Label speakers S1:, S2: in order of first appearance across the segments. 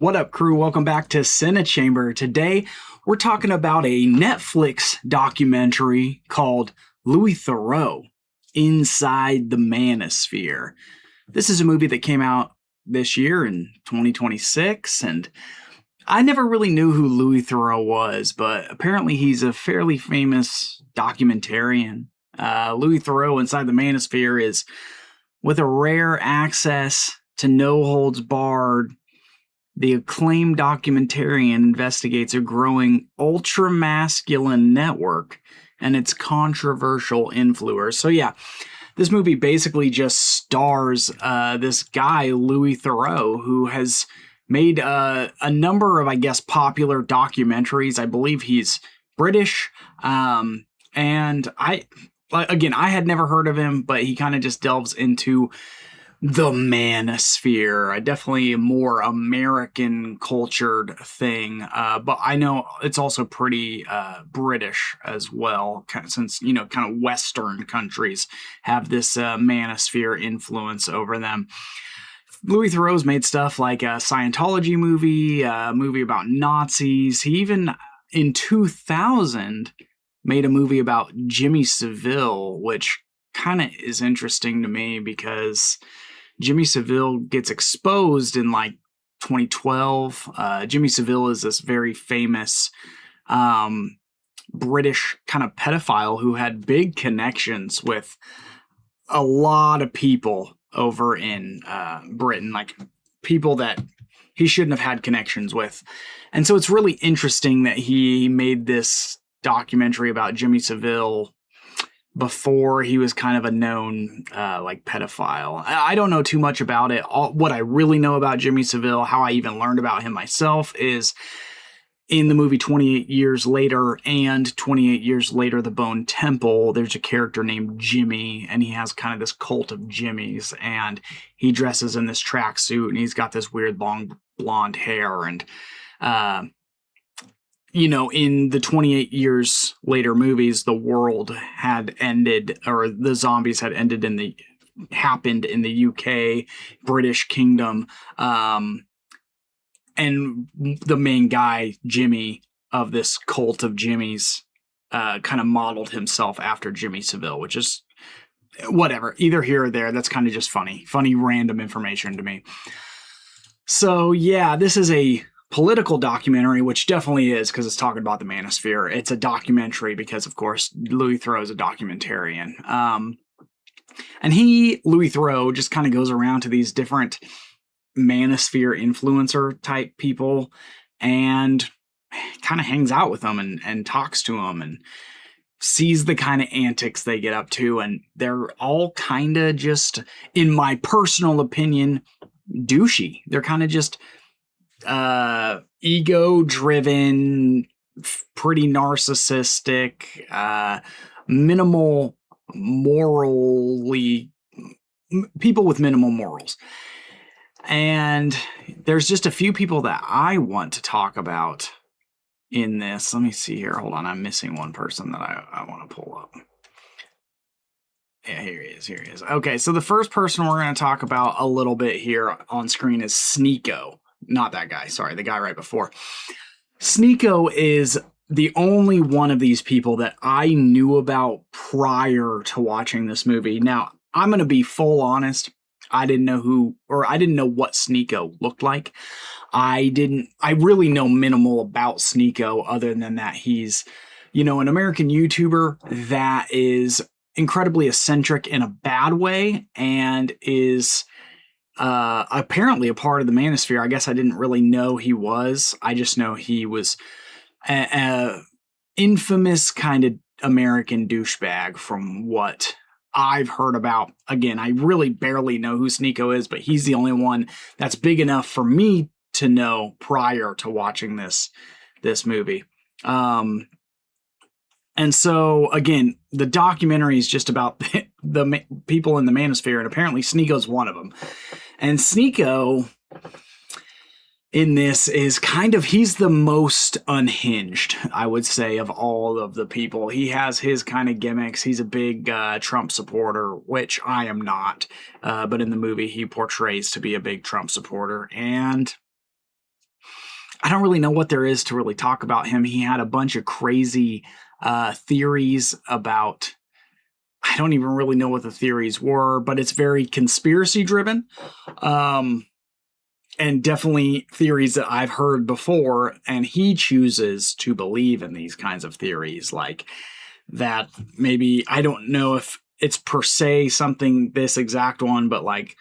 S1: What up, crew? Welcome back to CineChamber. Today, we're talking about a Netflix documentary called Louie Theroux, Inside the Manosphere. This is a movie that came out this year in 2026, and I never really knew who Louie Theroux was, but apparently he's a fairly famous documentarian. Louie Theroux, Inside the Manosphere, is with a rare access to no holds barred. The acclaimed documentarian investigates a growing ultra-masculine network and its controversial influencers. So yeah, this movie basically just stars this guy, Louie Theroux, who has made a number of, I guess, popular documentaries. I believe he's British. And I had never heard of him, but he kind of just delves into the Manosphere, a definitely more American cultured thing, but I know it's also pretty British as well, since kind of Western countries have this Manosphere influence over them. Louie Theroux's made stuff like a Scientology movie, a movie about Nazis. He even in 2000 made a movie about Jimmy Savile, which kind of is interesting to me because Jimmy Savile gets exposed in like 2012. Jimmy Savile is this very famous British kind of pedophile who had big connections with a lot of people over in Britain, like people that he shouldn't have had connections with. And so it's really interesting that he made this documentary about Jimmy Savile before he was kind of a known like pedophile. I don't know too much about it. What I really know about Jimmy Savile, how I even learned about him myself, is in the movie 28 Years Later and 28 Years Later, The Bone Temple, there's a character named Jimmy, and he has kind of this cult of Jimmys, and he dresses in this tracksuit, and he's got this weird long blonde hair, and in the 28 Years Later movies, the world had ended, or the zombies had ended happened in the UK, British Kingdom. And the main guy, Jimmy, of this cult of Jimmys, kind of modeled himself after Jimmy Savile, which is whatever, either here or there. That's kind of just funny random information to me. So yeah, this is a political documentary, which definitely is, because it's talking about the Manosphere. It's a documentary because, of course, Louie Theroux is a documentarian. And Louie Theroux, just kind of goes around to these different Manosphere influencer type people and kind of hangs out with them and talks to them and sees the kind of antics they get up to. And they're all kind of just, in my personal opinion, douchey. They're kind of just ego-driven, pretty narcissistic, minimal morally, people with minimal morals. And there's just a few people that I want to talk about in this. Let me see here. Hold on. I'm missing one person that I want to pull up. Yeah, here he is. Okay, so the first person we're going to talk about a little bit here on screen is Sneako. Not that guy, sorry, the guy right before. Sneako is the only one of these people that I knew about prior to watching this movie. Now, I'm going to be full honest. I didn't know what Sneako looked like. I really know minimal about Sneako other than that he's, an American YouTuber that is incredibly eccentric in a bad way and is apparently a part of the Manosphere. I guess I didn't really know he was. I just know he was a infamous kind of American douchebag from what I've heard about. Again, I really barely know who Sneako is, but he's the only one that's big enough for me to know prior to watching this movie. And so, again, the documentary is just about the people in the Manosphere, and apparently Sneako's one of them. And Sneako in this is he's the most unhinged, I would say, of all of the people. He has his kind of gimmicks. He's a big Trump supporter, which I am not. But in the movie, he portrays to be a big Trump supporter. And I don't really know what there is to really talk about him. He had a bunch of crazy theories about, I don't even really know what the theories were, but it's very conspiracy driven. And definitely theories that I've heard before, and he chooses to believe in these kinds of theories, like that maybe, I don't know if it's per se something, this exact one, but like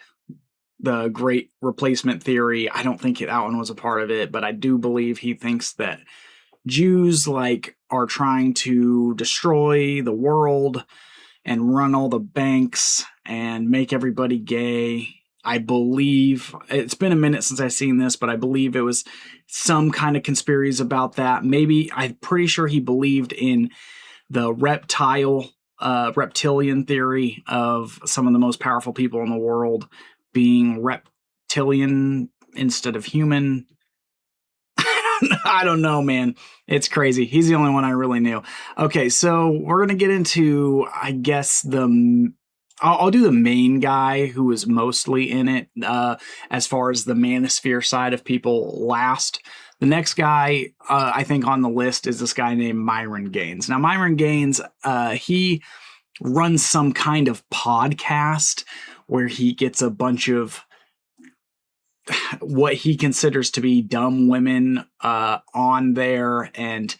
S1: the great replacement theory, I don't think that one was a part of it, but I do believe he thinks that Jews like are trying to destroy the world and run all the banks and make everybody gay. I believe, it's been a minute since I've seen this, but I believe it was some kind of conspiracies about that. Maybe, I'm pretty sure he believed in the reptilian theory of some of the most powerful people in the world being reptilian instead of human. I don't know, man. It's crazy. He's the only one I really knew. Okay, so we're going to get into, I guess, I'll do the main guy who was mostly in it as far as the Manosphere side of people last. The next guy I think on the list is this guy named Myron Gaines. Now, Myron Gaines, he runs some kind of podcast where he gets a bunch of what he considers to be dumb women on there and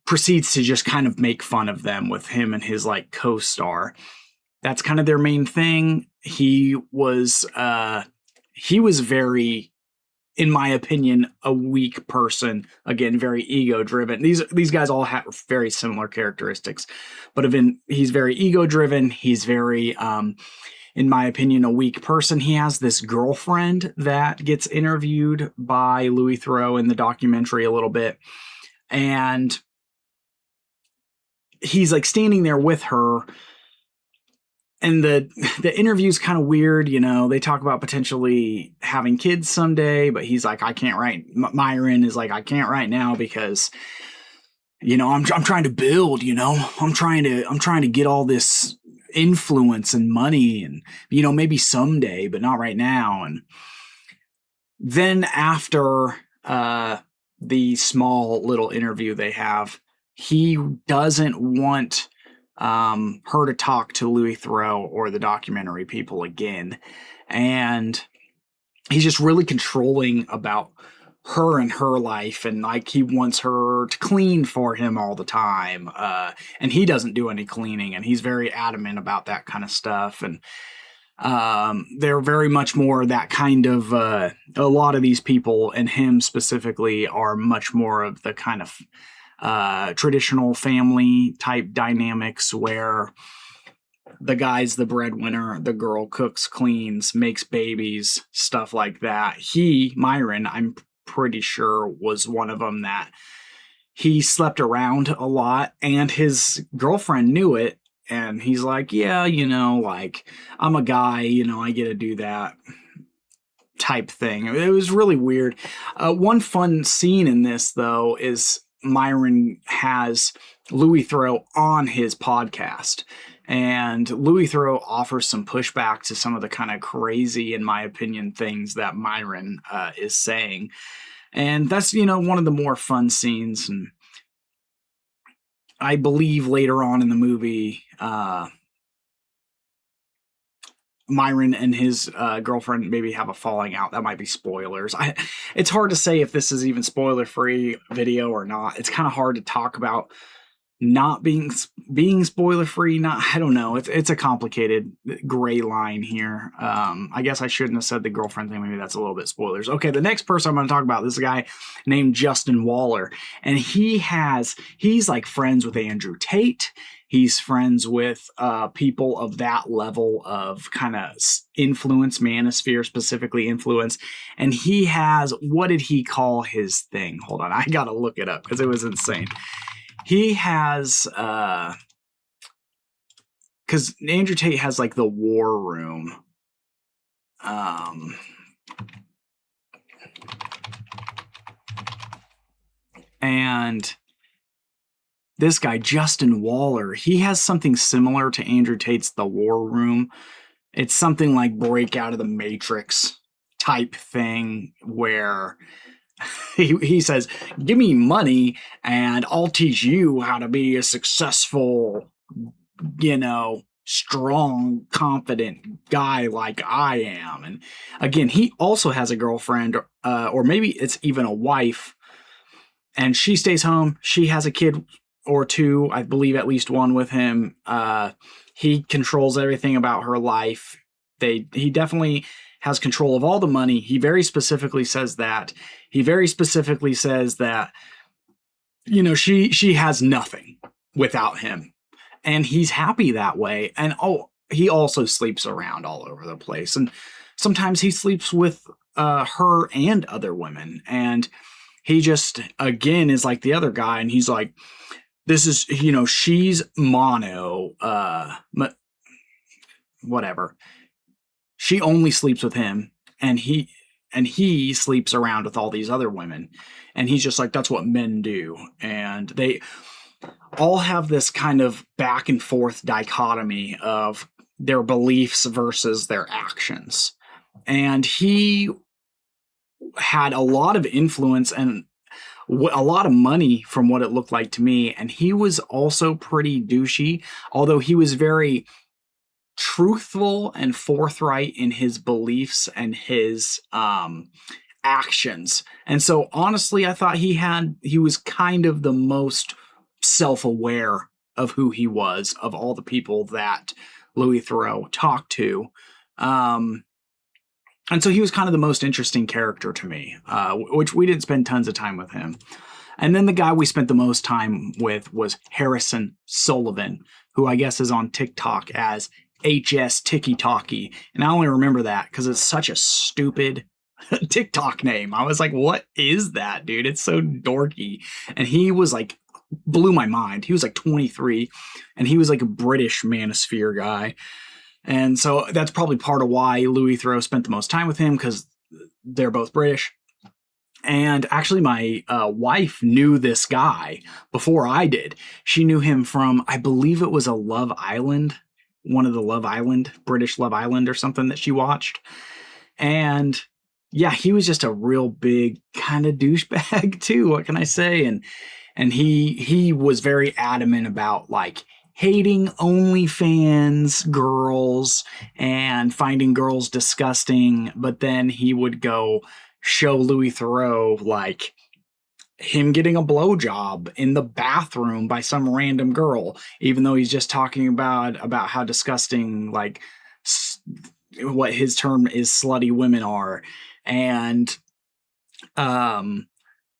S1: proceeds to just kind of make fun of them with him and his like co-star. That's kind of their main thing. He was very, in my opinion, a weak person. Again, very ego driven. These guys all have very similar characteristics, but he's very ego driven. He's very in my opinion, a weak person. He has this girlfriend that gets interviewed by Louie Theroux in the documentary a little bit. And he's like standing there with her. And the interview's kind of weird, you know. They talk about potentially having kids someday, but he's like, I can't right. Myron is like, I can't right now because, you know, I'm trying to build, you know. I'm trying to get all this influence and money, and you know, maybe someday, but not right now. And then after the small little interview they have, he doesn't want her to talk to Louie Theroux or the documentary people again, and he's just really controlling about her and her life, and like he wants her to clean for him all the time, and he doesn't do any cleaning, and he's very adamant about that kind of stuff. And they're very much more that kind of a lot of these people, and him specifically, are much more of the kind of traditional family type dynamics where the guy's the breadwinner, the girl cooks, cleans, makes babies, stuff like that. Myron, I'm pretty sure, was one of them that he slept around a lot, and his girlfriend knew it, and he's like, yeah, you know, like, I'm a guy, you know, I get to do that type thing. It was really weird. One fun scene in this, though, is Myron has Louie Theroux on his podcast, and Louie Theroux offers some pushback to some of the kind of crazy, in my opinion, things that Myron is saying. And that's, you know, one of the more fun scenes. And I believe later on in the movie, Myron and his girlfriend maybe have a falling out. That might be spoilers. It's hard to say if this is even spoiler-free video or not. It's kind of hard to talk about not being spoiler-free. I don't know. It's a complicated gray line here. I guess I shouldn't have said the girlfriend thing. Maybe that's a little bit spoilers. Okay, the next person I'm going to talk about, this guy named Justin Waller, and he's like friends with Andrew Tate. He's friends with people of that level of kind of influence, Manosphere specifically influence. And he has, what did he call his thing? Hold on, I got to look it up because it was insane. He has, because Andrew Tate has like the war room. And this guy, Justin Waller, he has something similar to Andrew Tate's The War Room. It's something like Break Out of the Matrix type thing where he says, "Give me money and I'll teach you how to be a successful, strong, confident guy like I am." And again, he also has a girlfriend, or maybe it's even a wife, and she stays home. She has a kid or two, I believe at least one with him. He controls everything about her life. He definitely has control of all the money. He very specifically says that. He very specifically says that, she has nothing without him. And he's happy that way. And he also sleeps around all over the place. And sometimes he sleeps with her and other women. And he just, again, is like the other guy. And he's like, this is, she's mono, whatever. She only sleeps with him. And he sleeps around with all these other women. And he's just like, that's what men do. And they all have this kind of back and forth dichotomy of their beliefs versus their actions. And he had a lot of influence and a lot of money from what it looked like to me. And he was also pretty douchey, although he was very truthful and forthright in his beliefs and his actions. And so honestly, I thought he was kind of the most self-aware of who he was of all the people that Louie Theroux talked to. And so he was kind of the most interesting character to me, which we didn't spend tons of time with him. And then the guy we spent the most time with was Harrison Sullivan, who I guess is on TikTok as HS Tiki Talkie. And I only remember that because it's such a stupid TikTok name. I was like, what is that, dude? It's so dorky. And he was like, blew my mind. He was like 23 and he was like a British Manosphere guy. And so that's probably part of why Louie Theroux spent the most time with him, because they're both British. And actually, my wife knew this guy before I did. She knew him from, I believe it was a Love Island, one of the Love Island, British Love Island or something that she watched. And yeah, he was just a real big kind of douchebag too. What can I say? And he was very adamant about like hating OnlyFans girls and finding girls disgusting. But then he would go show Louie Theroux like him getting a blowjob in the bathroom by some random girl, even though he's just talking about how disgusting, like what his term is, slutty women are. And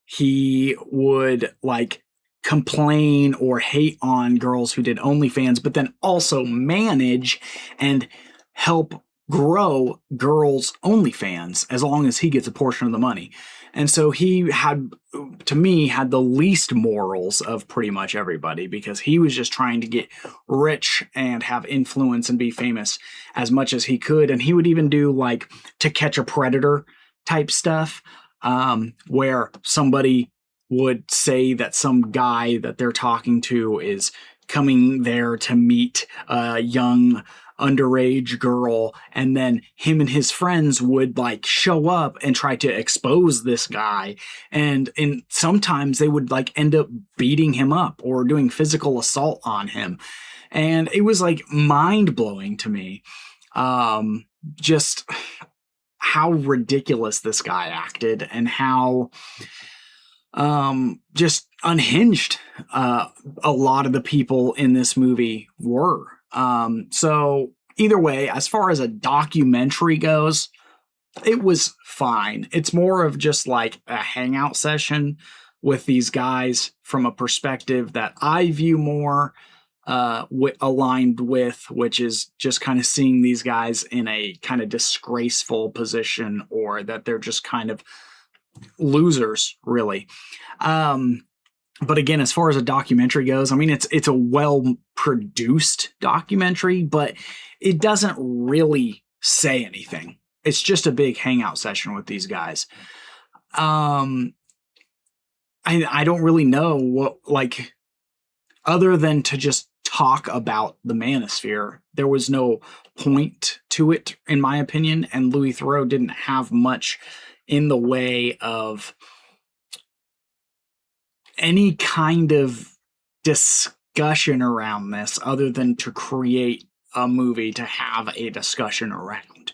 S1: he would like complain or hate on girls who did OnlyFans, but then also manage and help grow girls' OnlyFans as long as he gets a portion of the money. And so he had, to me, had the least morals of pretty much everybody, because he was just trying to get rich and have influence and be famous as much as he could. And he would even do like To Catch a Predator type stuff, where somebody would say that some guy that they're talking to is coming there to meet a young underage girl, and then him and his friends would like show up and try to expose this guy, and sometimes they would like end up beating him up or doing physical assault on him. And it was like mind-blowing to me, just how ridiculous this guy acted and how just unhinged a lot of the people in this movie were. So either way, as far as a documentary goes, it was fine. It's more of just like a hangout session with these guys from a perspective that I view more aligned with, which is just kind of seeing these guys in a kind of disgraceful position, or that they're just kind of losers, really. But again, as far as a documentary goes, I mean, it's a well-produced documentary, but it doesn't really say anything. It's just a big hangout session with these guys. I don't really know what, like, other than to just talk about the Manosphere. There was no point to it, in my opinion, and Louie Theroux didn't have much in the way of any kind of discussion around this other than to create a movie to have a discussion around.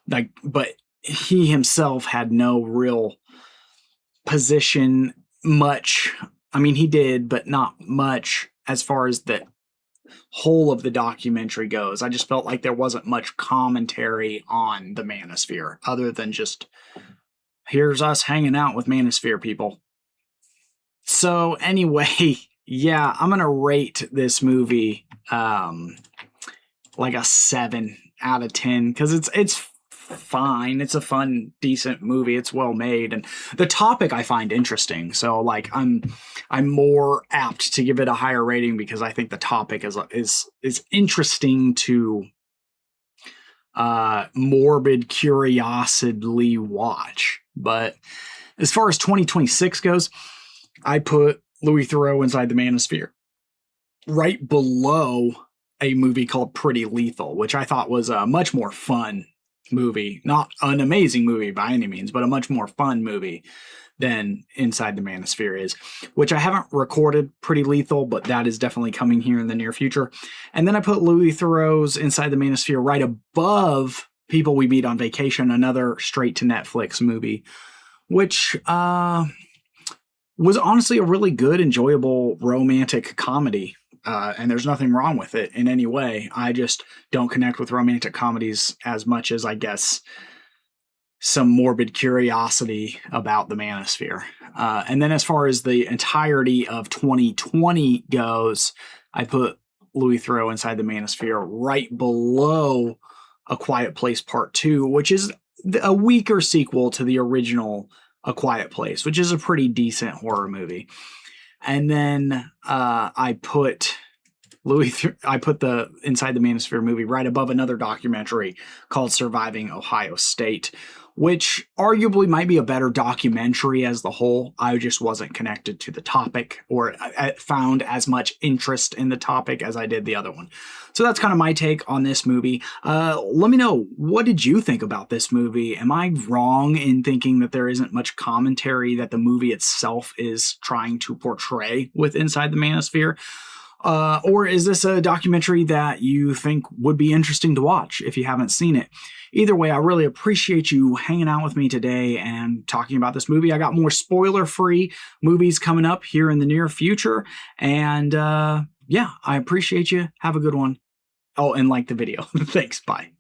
S1: Like, but he himself had no real position much. I mean, he did, but not much as far as the whole of the documentary goes. I just felt like there wasn't much commentary on the Manosphere other than just, here's us hanging out with Manosphere people. So anyway, yeah, I'm gonna rate this movie like a 7 out of 10 because it's fine. It's a fun, decent movie. It's well made, and the topic I find interesting. So like I'm more apt to give it a higher rating because I think the topic is interesting to morbid curiosity watch. But as far as 2026 goes, I put Louie Theroux Inside the Manosphere right below a movie called Pretty Lethal, which I thought was a much more fun movie. Not an amazing movie by any means, but a much more fun movie than Inside the Manosphere is, which I haven't recorded Pretty Lethal, but that is definitely coming here in the near future. And then I put Louie Theroux's Inside the Manosphere right above People We Meet on Vacation, another straight to Netflix movie, which was honestly a really good, enjoyable romantic comedy. And there's nothing wrong with it in any way. I just don't connect with romantic comedies as much as, I guess, some morbid curiosity about the Manosphere. And then as far as the entirety of 2020 goes, I put Louie Theroux Inside the Manosphere right below A Quiet Place Part 2, which is a weaker sequel to the original A Quiet Place, which is a pretty decent horror movie. And then I put the Inside the Manosphere movie right above another documentary called Surviving Ohio State, which arguably might be a better documentary as the whole. I just wasn't connected to the topic or found as much interest in the topic as I did the other one. So that's kind of my take on this movie. Let me know, what did you think about this movie? Am I wrong in thinking that there isn't much commentary that the movie itself is trying to portray with Inside the Manosphere? Or is this a documentary that you think would be interesting to watch if you haven't seen it? Either way, I really appreciate you hanging out with me today and talking about this movie. I got more spoiler-free movies coming up here in the near future. And yeah, I appreciate you. Have a good one. Oh, and like the video. Thanks. Bye.